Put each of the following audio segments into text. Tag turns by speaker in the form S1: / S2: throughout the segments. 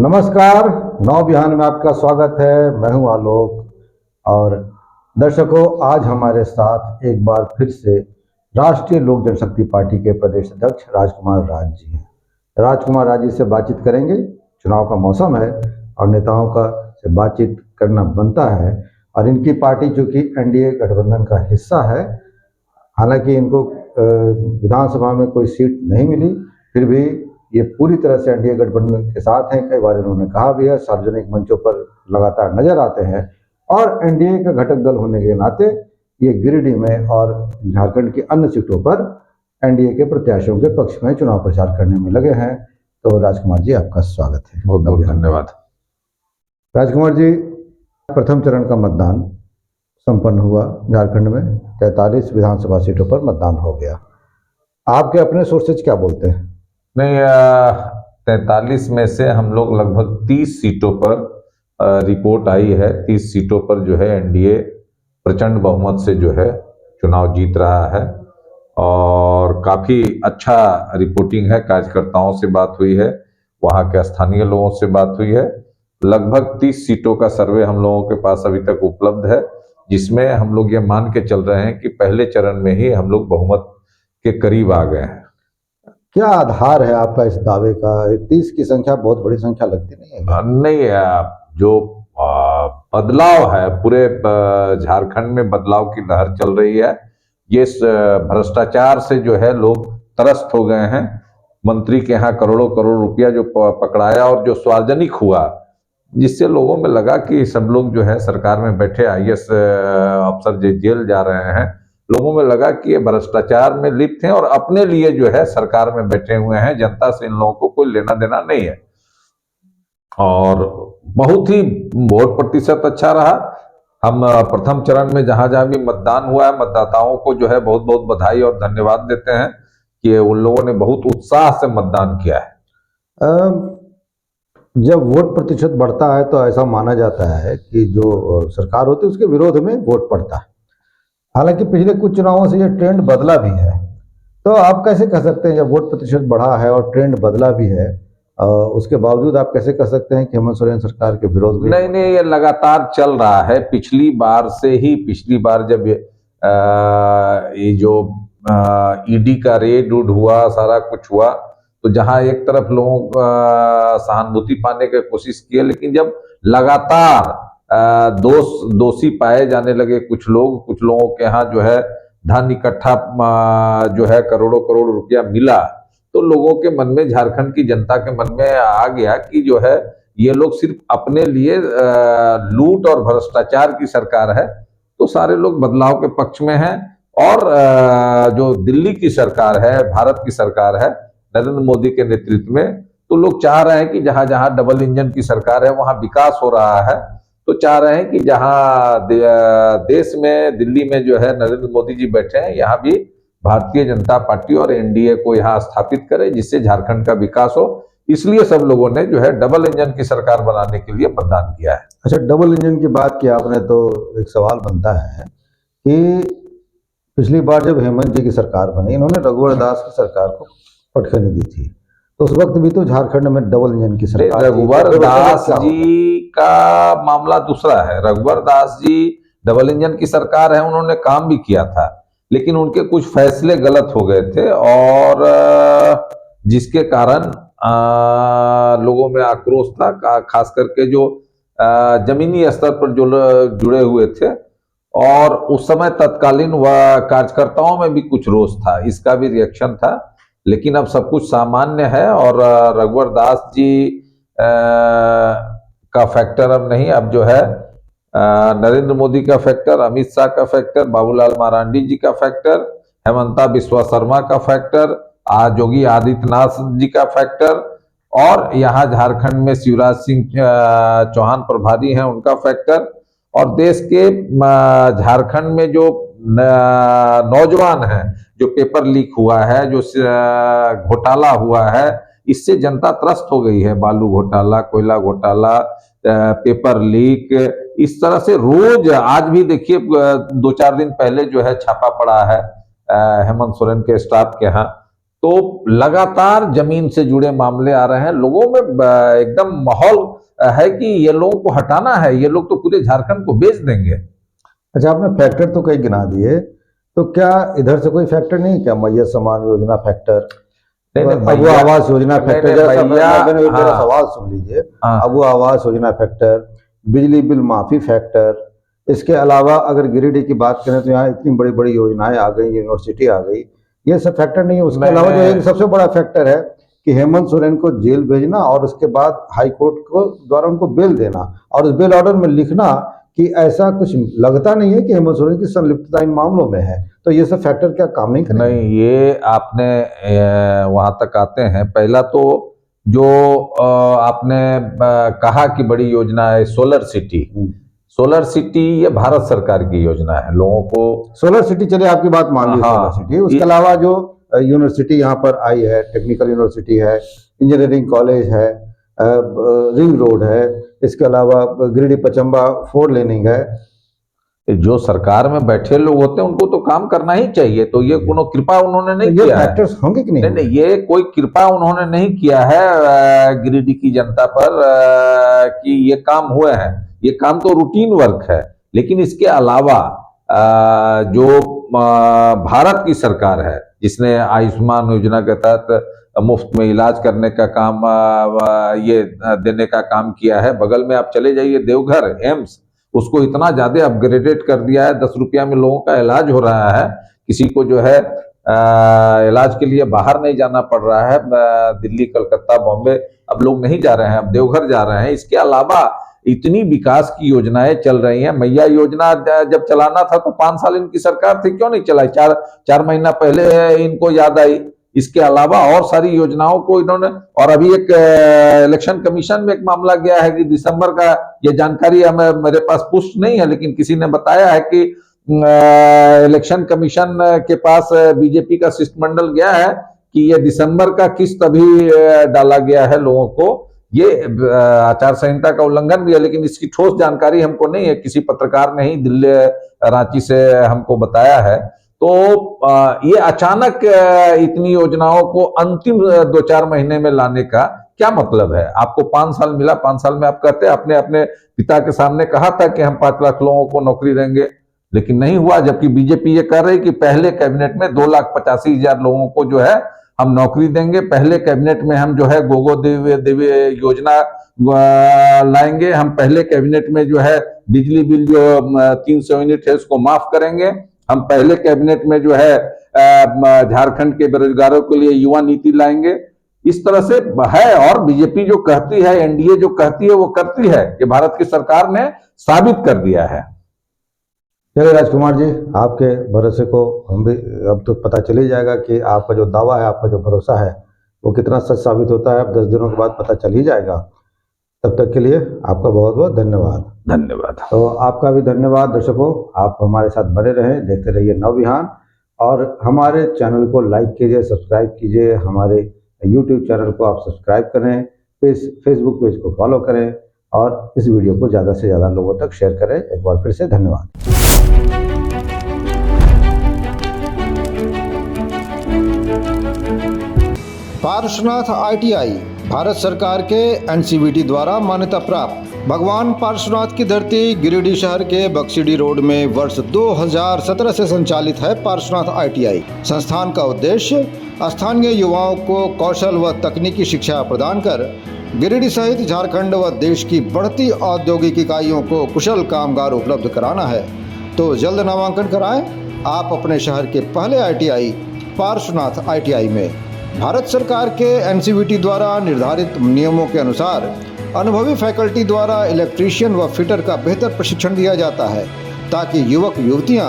S1: नमस्कार। नौ बिहान में आपका स्वागत है। मैं हूं आलोक। और दर्शकों, आज हमारे साथ एक बार फिर से राष्ट्रीय लोक जनशक्ति पार्टी के प्रदेश अध्यक्ष राजकुमार राज जी हैं। राजकुमार राज जी से बातचीत करेंगे। चुनाव का मौसम है और नेताओं का से बातचीत करना बनता है। और इनकी पार्टी चूँकि एनडीए गठबंधन का हिस्सा है, हालांकि इनको विधानसभा में कोई सीट नहीं मिली, फिर भी ये पूरी तरह से एनडीए गठबंधन के साथ हैं। कई बार इन्होंने कहा भी है, सार्वजनिक मंचों पर लगातार नजर आते हैं। और एनडीए का घटक दल होने के नाते ये गिरिडीह में और झारखंड की अन्य सीटों पर एनडीए के प्रत्याशियों के पक्ष में चुनाव प्रचार करने में लगे हैं। तो राजकुमार जी, आपका स्वागत है।
S2: बहुत बहुत धन्यवाद।
S1: राजकुमार जी, प्रथम चरण का मतदान संपन्न हुआ झारखंड में। 43 विधानसभा सीटों पर मतदान हो गया। आपके अपने सोर्सेज क्या बोलते हैं?
S2: नहीं, 43 में से हम लोग लगभग 30 सीटों पर रिपोर्ट आई है। 30 सीटों पर जो है एनडीए प्रचंड बहुमत से जो है चुनाव जीत रहा है और काफी अच्छा रिपोर्टिंग है। कार्यकर्ताओं से बात हुई है, वहां के स्थानीय लोगों से बात हुई है। लगभग 30 सीटों का सर्वे हम लोगों के पास अभी तक उपलब्ध है, जिसमें हम लोग ये मान के चल रहे हैं कि पहले चरण में ही हम लोग बहुमत के करीब आ गए हैं।
S1: क्या आधार है आपका इस दावे का? 30 की संख्या बहुत बड़ी संख्या लगती नहीं है?
S2: नहीं, जो बदलाव है, पूरे झारखंड में बदलाव की लहर चल रही है। ये भ्रष्टाचार से जो है लोग त्रस्त हो गए हैं। मंत्री के यहाँ करोड़ों करोड़ रुपया जो पकड़ाया और जो सार्वजनिक हुआ, जिससे लोगों में लगा कि सब लोग जो है सरकार में बैठे आईएएस अफसर जेल जा रहे हैं। लोगों में लगा कि ये भ्रष्टाचार में लिप्त हैं और अपने लिए जो है सरकार में बैठे हुए हैं। जनता से इन लोगों को कोई लेना देना नहीं है। और बहुत ही वोट प्रतिशत अच्छा रहा। हम प्रथम चरण में जहां जहां भी मतदान हुआ है, मतदाताओं को जो है बहुत बहुत बधाई और धन्यवाद देते हैं कि उन लोगों ने बहुत उत्साह से मतदान किया है।
S1: जब वोट प्रतिशत बढ़ता है तो ऐसा माना जाता है कि जो सरकार होती है उसके विरोध में वोट पड़ता है। हालांकि पिछले कुछ चुनावों से यह ट्रेंड बदला भी है। तो आप कैसे कह सकते हैं, जब वोट प्रतिशत बढ़ा है और ट्रेंड बदला भी है, उसके बावजूद आप कैसे कह सकते हैं कि हेमंत सोरेन सरकार के विरोध में?
S2: नहीं, ये लगातार चल रहा है। पिछली बार जब ये जो ईडी का रेड हुआ, सारा कुछ हुआ, तो जहां एक तरफ लोगों सहानुभूति पाने की कोशिश की, लेकिन जब लगातार दोषी पाए जाने लगे कुछ लोगों के यहाँ जो है धन इकट्ठा जो है करोड़ों करोड़ रुपया मिला, तो लोगों के मन में, झारखंड की जनता के मन में आ गया कि जो है ये लोग सिर्फ अपने लिए लूट और भ्रष्टाचार की सरकार है। तो सारे लोग बदलाव के पक्ष में हैं। और जो दिल्ली की सरकार है, भारत की सरकार है नरेंद्र मोदी के नेतृत्व में, तो लोग चाह रहे हैं कि जहां जहां डबल इंजन की सरकार है वहां विकास हो रहा है। तो चाह रहे हैं कि जहां देश में, दिल्ली में जो है नरेंद्र मोदी जी बैठे हैं, यहाँ भी भारतीय जनता पार्टी और एनडीए को यहाँ स्थापित करे, जिससे झारखंड का विकास हो। इसलिए सब लोगों ने जो है डबल इंजन की सरकार बनाने के लिए मतदान किया है।
S1: अच्छा, डबल इंजन की बात की आपने, तो एक सवाल बनता है कि पिछली बार जब हेमंत जी की सरकार बनी, इन्होंने रघुवर दास की सरकार को पटखनी दी थी, तो उस वक्त भी तो झारखंड में डबल इंजन की सरकार।
S2: रघुवर दास जी का मामला दूसरा है। रघुवर दास जी डबल इंजन की सरकार है, उन्होंने काम भी किया था, लेकिन उनके कुछ फैसले गलत हो गए थे और जिसके कारण लोगों में आक्रोश था, खास करके जो जमीनी स्तर पर जो जुड़े हुए थे। और उस समय तत्कालीन कार्यकर्ताओं में भी कुछ रोष था, इसका भी रिएक्शन था। लेकिन अब सब कुछ सामान्य है और रघुवर दास जी का फैक्टर अब नहीं, अब जो है नरेंद्र मोदी का फैक्टर, अमित शाह का फैक्टर, बाबूलाल मरांडी जी का फैक्टर, हेमंता बिस्वा शर्मा का फैक्टर, योगी आदित्यनाथ जी का फैक्टर, और यहाँ झारखंड में शिवराज सिंह चौहान प्रभारी हैं, उनका फैक्टर, और देश के झारखंड में जो नौजवान हैं, जो पेपर लीक हुआ है, जो घोटाला हुआ है, इससे जनता त्रस्त हो गई है। बालू घोटाला, कोयला घोटाला, पेपर लीक, इस तरह से रोज, आज भी देखिए 2-4 दिन पहले जो है छापा पड़ा है हेमंत सोरेन के स्टाफ के यहाँ, तो लगातार जमीन से जुड़े मामले आ रहे हैं। लोगों में एकदम माहौल है कि ये लोगों को हटाना है, ये लोग तो पूरे झारखंड को बेच देंगे।
S1: अच्छा, आपने फैक्टर तो कई गिना दिए, तो क्या इधर से कोई फैक्टर नहीं, क्या मैया समान योजना फैक्टर, अबू आवास योजना फैक्टर, मेरा सवाल सुन लीजिए। अबू आवास योजना फैक्टर, बिजली बिल माफी फैक्टर, इसके अलावा अगर गिरिडीह की बात करें तो यहाँ इतनी बड़ी बड़ी योजनाएं आ गई, यूनिवर्सिटी आ गई, ये सब फैक्टर नहीं है। उसके अलावा जो एक सबसे बड़ा फैक्टर है कि हेमंत सोरेन को जेल भेजना और उसके बाद हाई कोर्ट को द्वारा उनको बेल देना, और उस बेल ऑर्डर में लिखना कि ऐसा कुछ लगता नहीं है कि हेमंत सोरेन की संलिप्तता इन मामलों में है। तो ये सब फैक्टर क्या काम नहीं करेंगे?
S2: नहीं, ये आपने वहां तक आते हैं। पहला तो जो आपने कहा कि बड़ी योजना है सोलर सिटी, सोलर सिटी ये भारत सरकार की योजना है। लोगों को
S1: सोलर सिटी, चलिए आपकी बात मान ली, सोलर सिटी। उसके अलावा जो यूनिवर्सिटी यहाँ पर आई है, टेक्निकल यूनिवर्सिटी है, इंजीनियरिंग कॉलेज है, रिंग रोड है, इसके अलावा गिरिडीह पचम्बा 4 लेनिंग है।
S2: जो सरकार में बैठे लोग होते हैं उनको तो काम करना ही चाहिए। तो ये कोनो कृपा उन्होंने नहीं
S1: किया
S2: है।
S1: फैक्टर्स होंगे कि नहीं?
S2: नहीं, ये कोई कृपा उन्होंने नहीं किया है गिरिडीह की जनता पर कि ये काम हुए हैं। ये काम तो रूटीन वर्क है। लेकिन इसके अलावा जो भारत की सरकार है, जिसने आयुष्मान योजना के तहत मुफ्त में इलाज करने का काम ये देने का काम किया है। बगल में आप चले जाइए देवघर एम्स, उसको इतना ज्यादा अपग्रेडेड कर दिया है, 10 रुपया में लोगों का इलाज हो रहा है। किसी को जो है इलाज के लिए बाहर नहीं जाना पड़ रहा है, दिल्ली, कलकत्ता, बॉम्बे अब लोग नहीं जा रहे हैं, अब देवघर जा रहे हैं। इसके अलावा इतनी विकास की योजनाएं चल रही हैं। मैया योजना जब चलाना था तो 5 साल इनकी सरकार थी, क्यों नहीं चलाई? 4 महीना पहले इनको याद आई। इसके अलावा और सारी योजनाओं को इन्होंने, और अभी एक इलेक्शन कमीशन में एक मामला गया है कि दिसंबर का, ये जानकारी हमें, मेरे पास पुष्ट नहीं है, लेकिन किसी ने बताया है कि इलेक्शन कमीशन के पास बीजेपी का शिष्टमंडल गया है कि ये दिसंबर का किस्त अभी डाला गया है लोगों को। ये आचार संहिता का उल्लंघन भी है, लेकिन इसकी ठोस जानकारी हमको नहीं है। किसी पत्रकार ने ही दिल्ली रांची से हमको बताया है। तो ये अचानक इतनी योजनाओं को अंतिम 2-4 महीने में लाने का क्या मतलब है? आपको 5 साल मिला, 5 साल में आप कहते हैं, आपने अपने पिता के सामने कहा था कि हम 5 लाख लोगों को नौकरी देंगे, लेकिन नहीं हुआ। जबकि बीजेपी ये कर रही कि पहले कैबिनेट में 2,85,000 लोगों को जो है हम नौकरी देंगे। पहले कैबिनेट में हम जो है गोगो देवी योजना लाएंगे। हम पहले कैबिनेट में जो है बिजली बिल जो 300 यूनिट है उसको माफ करेंगे। हम पहले कैबिनेट में जो है झारखंड के बेरोजगारों के लिए युवा नीति लाएंगे। इस तरह से है। और बीजेपी जो कहती है, एनडीए जो कहती है वो करती है। ये भारत की सरकार ने साबित कर दिया है।
S1: चलिए राजकुमार जी, आपके भरोसे को हम भी अब तो पता चल ही जाएगा कि आपका जो दावा है, आपका जो भरोसा है वो कितना सच साबित होता है। अब 10 दिनों के बाद पता चल ही जाएगा। तब तक के लिए आपका बहुत बहुत धन्यवाद।
S2: धन्यवाद।
S1: तो आपका भी धन्यवाद। दर्शकों, आप हमारे साथ बने रहें, देखते रहिए नवविहान, और हमारे चैनल को लाइक कीजिए, सब्सक्राइब कीजिए। हमारे यूट्यूब चैनल को आप सब्सक्राइब करें, फेसबुक पेज को फॉलो करें, और इस वीडियो को ज़्यादा से ज़्यादा लोगों तक शेयर करें। एक बार फिर से धन्यवाद।
S3: पार्श्वनाथ ITI भारत सरकार के NCVT द्वारा मान्यता प्राप्त भगवान पार्श्वनाथ की धरती गिरिडीह शहर के बक्सीडीह रोड में वर्ष 2017 से संचालित है। पार्श्वनाथ ITI संस्थान का उद्देश्य स्थानीय युवाओं को कौशल व तकनीकी शिक्षा प्रदान कर गिरिडीह सहित झारखंड व देश की बढ़ती औद्योगिक इकाइयों को कुशल कामगार उपलब्ध कराना है। तो जल्द नामांकन कराएं आप अपने शहर के पहले ITI पार्श्वनाथ ITI में। भारत सरकार के NCVT द्वारा निर्धारित नियमों के अनुसार अनुभवी फैकल्टी द्वारा इलेक्ट्रीशियन व फिटर का बेहतर प्रशिक्षण दिया जाता है, ताकि युवक युवतियां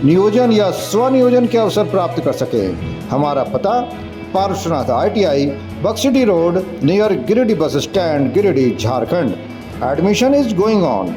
S3: नियोजन या स्वनियोजन के अवसर प्राप्त कर सकें। हमारा पता Parshwanath ITI, Baksidih road, near Giridih bus stand, Giridih, Jharkhand. Admission is going on.